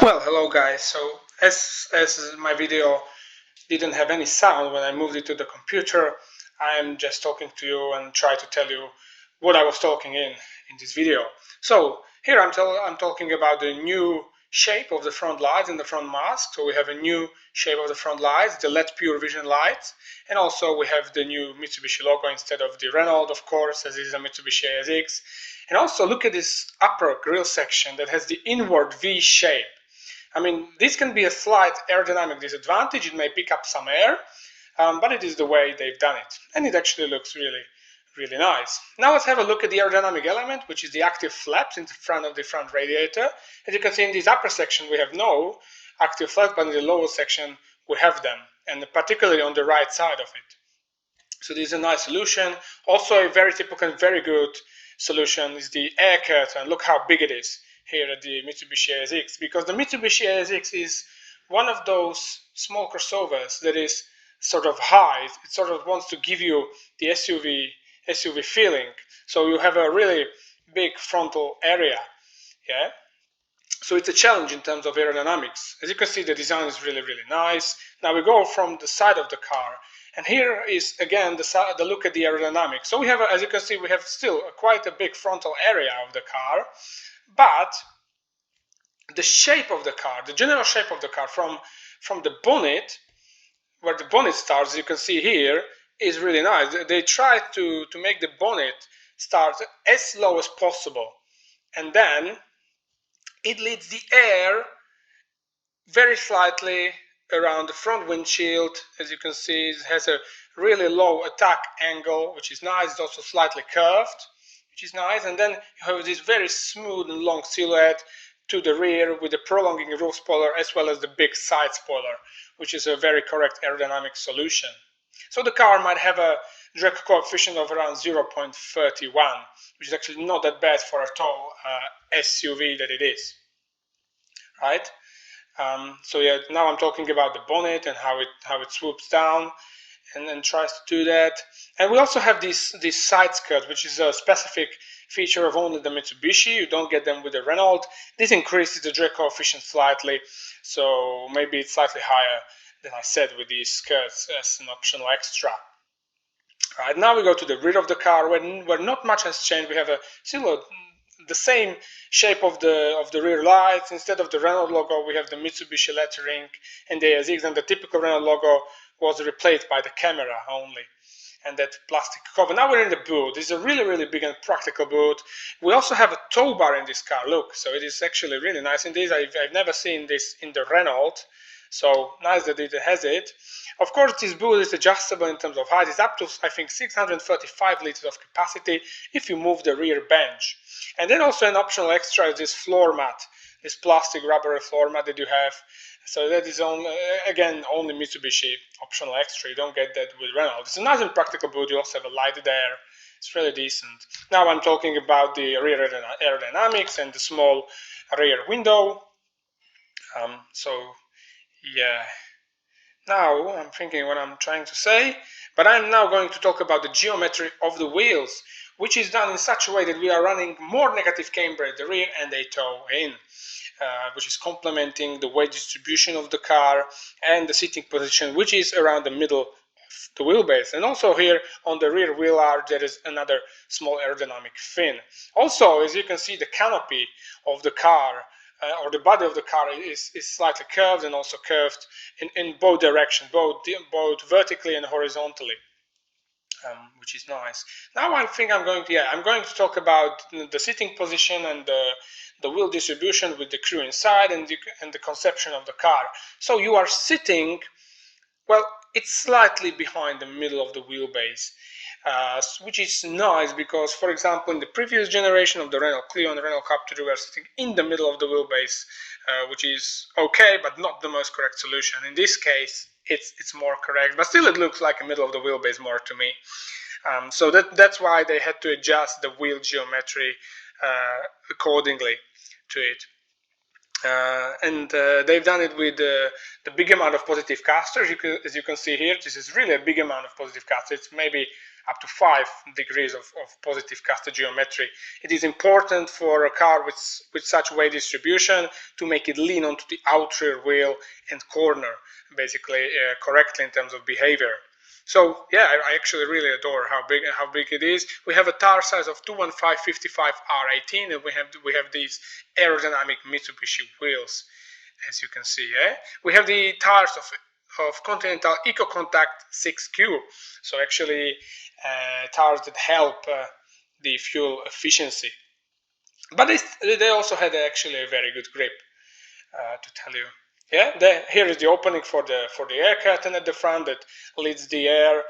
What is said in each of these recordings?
Well, hello guys. So as my video didn't have any sound when I moved it to the computer, I'm just talking to you and try to tell you what I was talking in this video. So here I'm talking about the new shape of the front lights and the front mask. So we have a new shape of the front lights, the LED pure vision lights, and also we have the new Mitsubishi logo instead of the Renault, of course, as is a Mitsubishi ASX. And also look at this upper grille section that has the inward V shape. I mean, this can be a slight aerodynamic disadvantage. It may pick up some air, but it is the way they've done it. And it actually looks really, really nice. Now let's have a look at the aerodynamic element, which is the active flaps in front of the front radiator. As you can see in this upper section, we have no active flaps, but in the lower section, we have them, and particularly on the right side of it. So this is a nice solution. Also a very typical and very good solution is the air curtain. Look how big it is here at the Mitsubishi ASX, because the Mitsubishi ASX is one of those small crossovers that is sort of high. It sort of wants to give you the SUV feeling. So you have a really big frontal area, yeah. So it's a challenge in terms of aerodynamics. As you can see, the design is really, really nice. Now we go from the side of the car, and here is again the look at the aerodynamics. So we have, as you can see, we have still quite a big frontal area of the car, but the shape of the car, the general shape of the car from the bonnet, where the bonnet starts, as you can see here, is really nice. They try to make the bonnet start as low as possible, and then it leads the air very slightly around the front windshield. As you can see, it has a really low attack angle, which is nice. It's also slightly curved, which is nice. And then you have this very smooth and long silhouette to the rear with the prolonging roof spoiler as well as the big side spoiler, which is a very correct aerodynamic solution. So the car might have a drag coefficient of around 0.31, which is actually not that bad for a tall SUV that it is, right? So yeah, now I'm talking about the bonnet and how it swoops down and tries to do that. And we also have these side skirts, which is a specific feature of only the Mitsubishi. You don't get them with the Renault. This increases the drag coefficient slightly, so maybe it's slightly higher than I said with these skirts as an optional extra. Right, now we go to the rear of the car where not much has changed. We have still the same shape of the rear lights. Instead of the Renault logo, we have the Mitsubishi lettering and the ASX, and the typical Renault logo was replaced by the camera only and that plastic cover. Now we're in the boot. This is a really, really big and practical boot. We also have a tow bar in this car, look, so it is actually really nice. In this, I've never seen this in the Renault, so nice that it has it. Of course, this boot is adjustable in terms of height. It's up to, I think, 635 liters of capacity if you move the rear bench. And then also an optional extra is this floor mat, this plastic rubber floor mat that you have. So that is again only Mitsubishi optional extra. You don't get that with Renault. It's a nice and practical boot. You also have a light there. It's really decent. Now I'm talking about the rear aerodynamics and the small rear window. So yeah. Now I'm thinking what I'm trying to say, but I'm now going to talk about the geometry of the wheels, which is done in such a way that we are running more negative camber at the rear and a toe in, which is complementing the weight distribution of the car and the seating position, which is around the middle of the wheelbase. And also here on the rear wheel arch there is another small aerodynamic fin. Also, as you can see, the canopy of the car or the body of the car is slightly curved and also curved in both directions, both vertically and horizontally, which is nice. Now I think I'm going to talk about the sitting position and the wheel distribution with the crew inside and the conception of the car. So you are sitting, well, it's slightly behind the middle of the wheelbase, which is nice because, for example, in the previous generation of the Renault Clio and the Renult Captur, we are sitting in the middle of the wheelbase, which is okay, but not the most correct solution. In this case, it's more correct, but still it looks like a middle of the wheelbase more to me. So that's why they had to adjust the wheel geometry accordingly to it. And they've done it with the big amount of positive casters. As you can see here, this is really a big amount of positive casters. It's maybe, up to 5 degrees of positive caster geometry. It is important for a car with such weight distribution to make it lean onto the outer wheel and corner, basically correctly in terms of behavior. So yeah, I actually really adore how big it is. We have a tire size of 215/55 R18, and we have these aerodynamic Mitsubishi wheels, as you can see. We have the tires of Continental EcoContact 6Q, so actually tires that help the fuel efficiency. But they also had actually a very good grip, to tell you. Yeah, here is the opening for the air curtain at the front that leads the air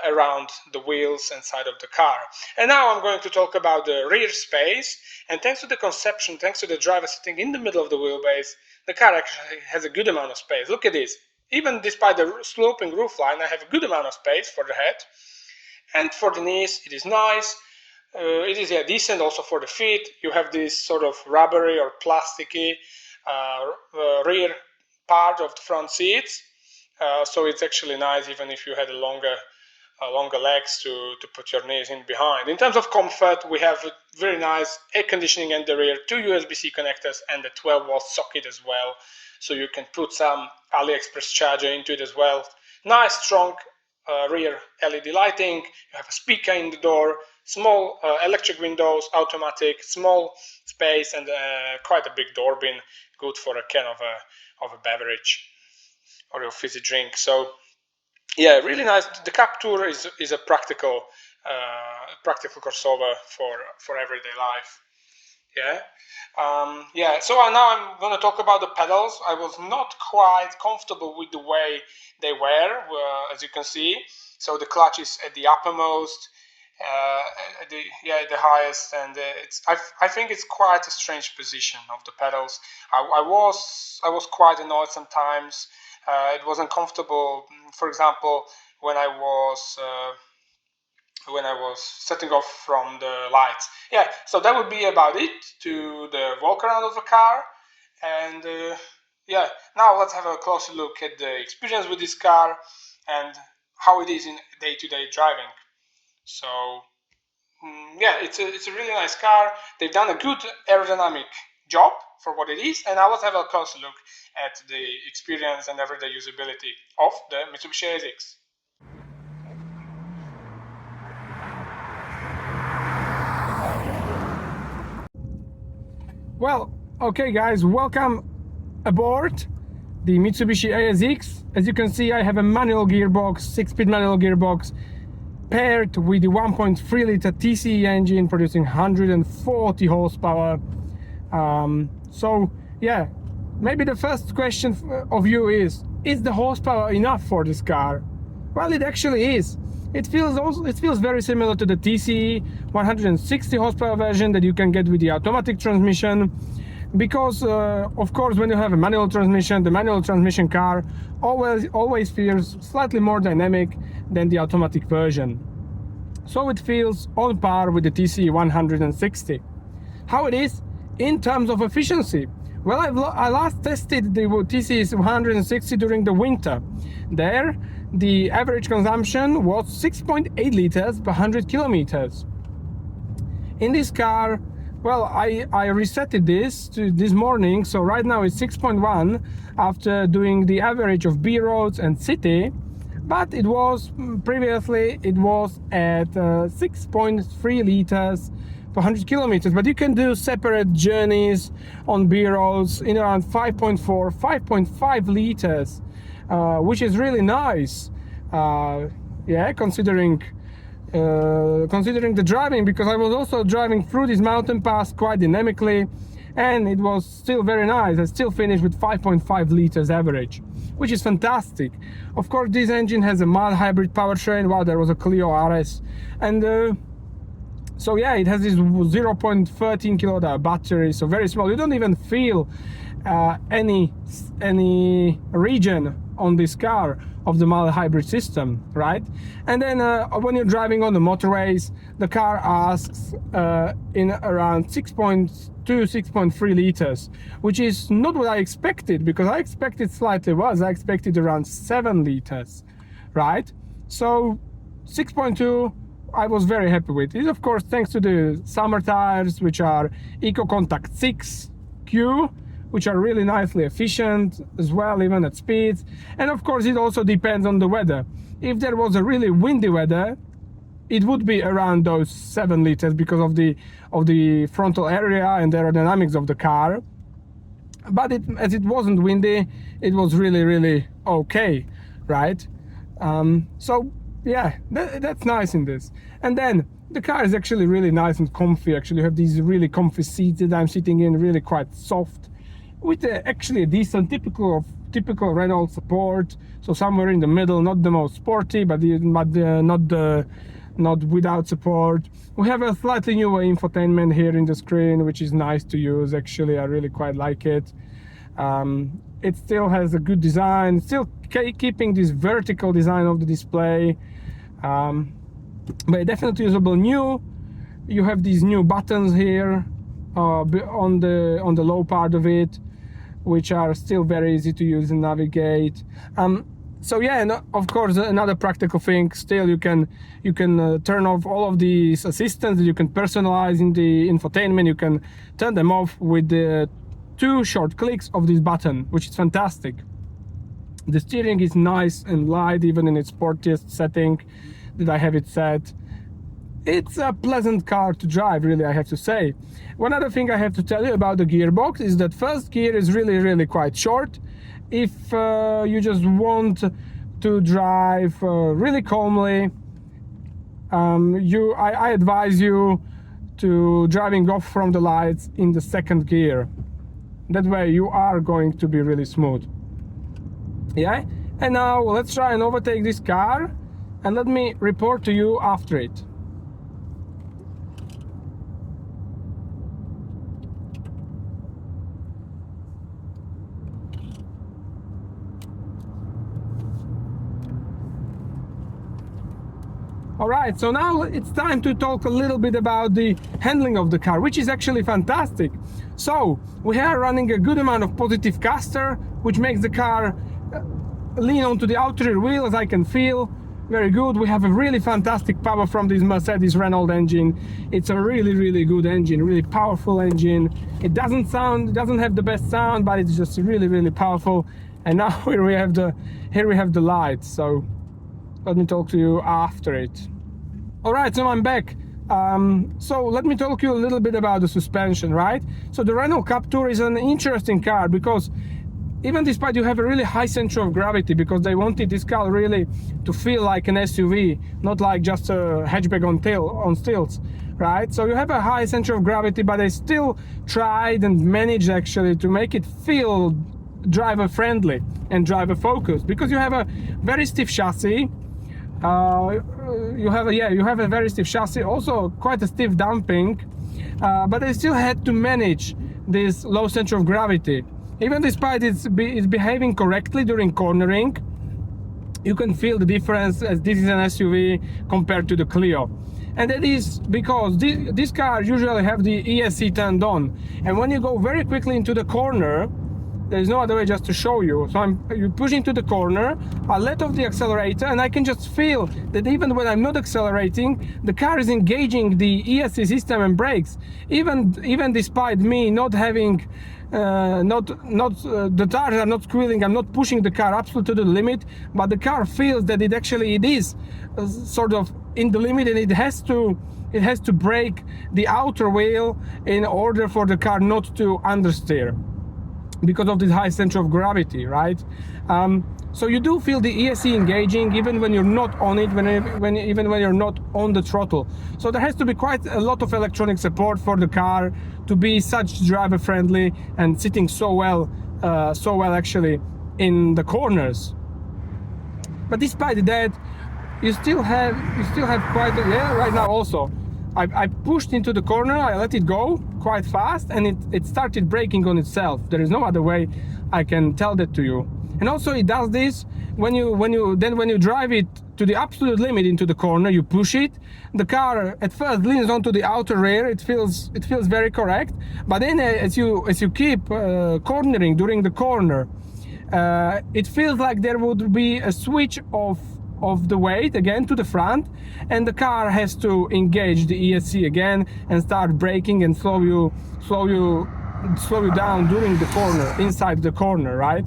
around the wheels and side of the car. And now I'm going to talk about the rear space. And thanks to the conception, thanks to the driver sitting in the middle of the wheelbase, the car actually has a good amount of space. Look at this. Even despite the sloping roofline, I have a good amount of space for the head. And for the knees, it is nice. It is decent also for the feet. You have this sort of rubbery or plasticky rear part of the front seats. So it's actually nice even if you had longer legs to put your knees in behind. In terms of comfort, we have very nice air conditioning in the rear, 2 USB-C connectors and a 12-volt socket as well. So you can put some AliExpress charger into it as well. Nice strong rear LED lighting. You have a speaker in the door, small electric windows, automatic, small space, and quite a big door bin, good for a can of a beverage or a fizzy drink. So yeah, really nice. The Captur is a practical crossover for everyday life. So now I'm going to talk about the pedals. I was not quite comfortable with the way they were, as you can see. So the clutch is at the uppermost, at the highest, and I think it's quite a strange position of the pedals. I was quite annoyed sometimes. It was uncomfortable. For example, when I was setting off from the lights. Yeah, so that would be about it to the walk around of the car. And now let's have a closer look at the experience with this car and how it is in day-to-day driving. So it's a really nice car. They've done a good aerodynamic job for what it is, and now let's have a closer look at the experience and everyday usability of the Mitsubishi ASX. Well, okay guys, welcome aboard the Mitsubishi ASX. As you can see, I have a manual gearbox, 6-speed manual gearbox, paired with the 1.3 liter TCE engine producing 140 horsepower. So yeah, maybe the first question of you is the horsepower enough for this car? Well, it actually is. It feels very similar to the TCE 160 horsepower version that you can get with the automatic transmission, because of course when you have a manual transmission, the manual transmission car always feels slightly more dynamic than the automatic version. So it feels on par with the TCE 160. How it is in terms of efficiency? Well, I last tested the TCE 160 during the winter. There, the average consumption was 6.8 liters per 100 kilometers. In this car, well, I resetted this morning, so right now it's 6.1 after doing the average of B roads and city, but it was previously at 6.3 liters per 100 kilometers. But you can do separate journeys on B roads in around 5.5 liters. Which is really nice, considering the driving, because I was also driving through this mountain pass quite dynamically, and it was still very nice. I still finished with 5.5 liters average, which is fantastic. Of course, this engine has a mild hybrid powertrain, while there was a Clio RS, and so yeah, it has this 0.13 kWh battery, so very small. You don't even feel any regen on this car of the mild hybrid system, right? And then when you're driving on the motorways, the car asks in around 6.3 liters, which is not what I expected, because I expected slightly worse. I expected around 7 liters, right? So 6.2 I was very happy with. It is of course thanks to the summer tires, which are Eco Contact 6Q, which are really nicely efficient as well, even at speeds. And of course it also depends on the weather. If there was a really windy weather, it would be around those 7 liters because of the frontal area and the aerodynamics of the car. But as it wasn't windy, it was really okay, right? So yeah, that's nice in this. And then the car is actually really nice and comfy. Actually, you have these really comfy seats that I'm sitting in, really quite soft, with actually a decent typical Renault support. So somewhere in the middle, not the most sporty, but not without support. We have a slightly newer infotainment here in the screen, which is nice to use. Actually, I really quite like it. It still has a good design, still keeping this vertical design of the display, but definitely usable. New, you have these new buttons here on the low part of it, which are still very easy to use and navigate. So yeah, and of course another practical thing, still you can turn off all of these assistants that you can personalize in the infotainment. You can turn them off with the 2 short clicks of this button, which is fantastic. The steering is nice and light, even in its sportiest setting that I have it set. It's a pleasant car to drive, really, I have to say. One other thing I have to tell you about the gearbox is that first gear is really quite short. If you just want to drive really calmly, I advise you to driving off from the lights in the second gear. That way you are going to be really smooth. Yeah, and now let's try and overtake this car, and let me report to you after it. Alright, so now it's time to talk a little bit about the handling of the car, which is actually fantastic. So, we are running a good amount of positive caster, which makes the car lean onto the outer rear wheel, as I can feel. Very good. We have a really fantastic power from this Mercedes Renault engine. It's a really good engine, really powerful engine. It doesn't have the best sound, but it's just really powerful. And now here we have the lights. So let me talk to you after it. All right, so I'm back. So let me talk to you a little bit about the suspension, right? So the Renult Captur is an interesting car because even despite you have a really high center of gravity, because they wanted this car really to feel like an SUV, not like just a hatchback on stilts, right? So you have a high center of gravity, but they still tried and managed actually to make it feel driver friendly and driver focused, because you have a very stiff chassis. You have a very stiff chassis, also quite a stiff damping, but they still had to manage this low center of gravity. Even despite it's behaving correctly during cornering, you can feel the difference, as this is an SUV compared to the Clio. And that is because this car usually have the ESC turned on, and when you go very quickly into the corner, there's no other way just to show you. So you push into the corner, I let off the accelerator, and I can just feel that even when I'm not accelerating, the car is engaging the ESC system and brakes. Even despite me not having, the tires are not squealing, I'm not pushing the car absolutely to the limit, but the car feels that it is sort of in the limit, and it has to brake the outer wheel in order for the car not to understeer, because of this high center of gravity, right? So you do feel the ESC engaging even when you're not on it, even when you're not on the throttle. So there has to be quite a lot of electronic support for the car to be such driver friendly and sitting so well actually in the corners. But despite that, you still have quite right now also. I pushed into the corner, I let it go quite fast, and it started braking on itself. There is no other way I can tell that to you. And also it does this when you drive it to the absolute limit into the corner, you push it, the car at first leans onto the outer rear, it feels very correct, but then as you keep cornering during the corner, it feels like there would be a switch of of the weight again to the front, and the car has to engage the ESC again and start braking and slow you down during the corner, inside the corner, right?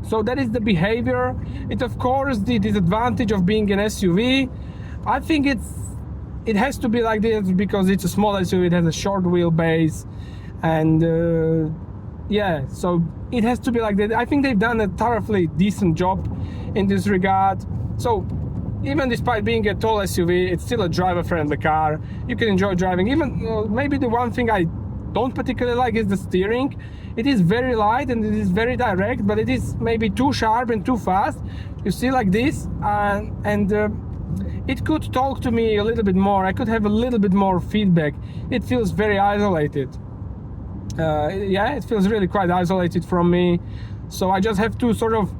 So that is the behavior. It of course the disadvantage of being an SUV. I think it has to be like this because it's a small SUV. It has a short wheelbase, and yeah, so it has to be like that. I think they've done a thoroughly decent job in this regard. So even despite being a tall SUV, it's still a driver-friendly car. You can enjoy driving. Even maybe the one thing I don't particularly like is the steering. It is very light and it is very direct, but it is maybe too sharp and too fast. You see, like this, and it could talk to me a little bit more. I could have a little bit more feedback. It feels very isolated. Yeah, it feels really quite isolated from me. So I just have to sort of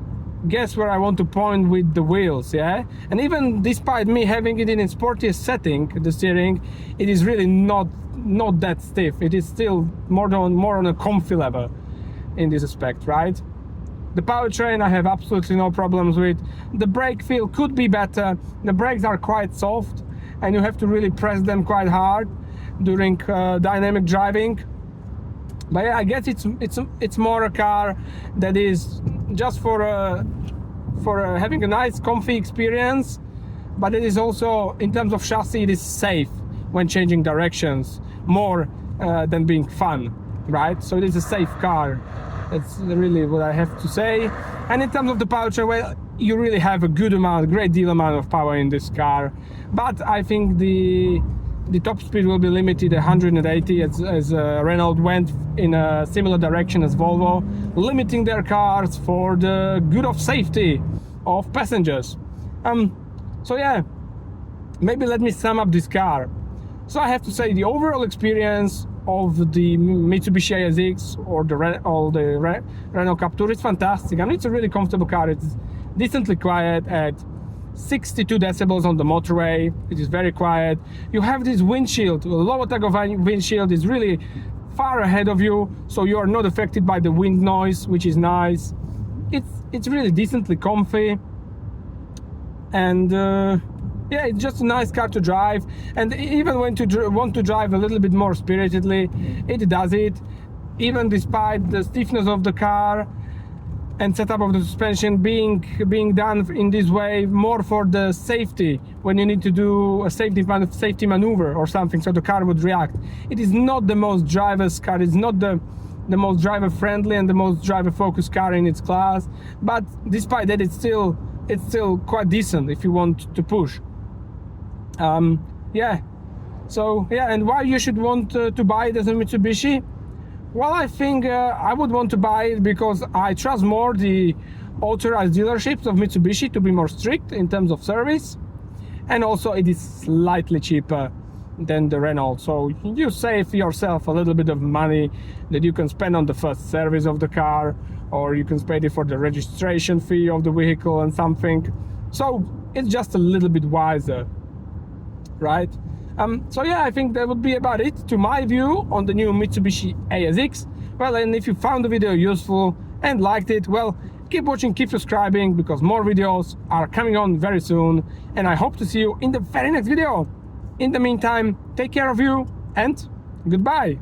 guess where I want to point with the wheels, yeah? And even despite me having it in its sportiest setting, the steering, it is really not that stiff. It is still more on a comfy level in this aspect, right? The powertrain I have absolutely no problems with. The brake feel could be better. The brakes are quite soft and you have to really press them quite hard during dynamic driving. But yeah, I guess it's more a car that is just for having a nice comfy experience, but it is also, in terms of chassis, it is safe when changing directions more than being fun, right? So it is a safe car. That's really what I have to say. And in terms of the powertrain, well, you really have a great deal amount of power in this car, but I think the top speed will be limited at 180 as Renault went in a similar direction as Volvo, limiting their cars for the good of safety of passengers. So yeah, maybe let me sum up this car. So I have to say the overall experience of the Mitsubishi ASX or the Renult Captur is fantastic. I mean, it's a really comfortable car. It's decently quiet at 62 decibels on the motorway. It is very quiet. You have this windshield, a lower tag of windshield is really far ahead of you, so you are not affected by the wind noise, which is nice. It's really decently comfy, and yeah, it's just a nice car to drive. And even when you want to drive a little bit more spiritedly, it does it, even despite the stiffness of the car and setup of the suspension being done in this way, more for the safety, when you need to do a safety maneuver or something, so the car would react. It is not the most driver's car. It's not the most driver friendly and the most driver focused car in its class, but despite that, it's still quite decent if you want to push. Yeah, so yeah, and why you should want to buy it as a Mitsubishi? Well, I think I would want to buy it because I trust more the authorized dealerships of Mitsubishi to be more strict in terms of service, and also it is slightly cheaper than the Renault, so you save yourself a little bit of money that you can spend on the first service of the car, or you can spend it for the registration fee of the vehicle and something. So it's just a little bit wiser, right? So yeah, I think that would be about it to my view on the new Mitsubishi ASX. Well, and if you found the video useful and liked it, well, keep watching, keep subscribing, because more videos are coming on very soon, and I hope to see you in the very next video. In the meantime, take care of you and goodbye.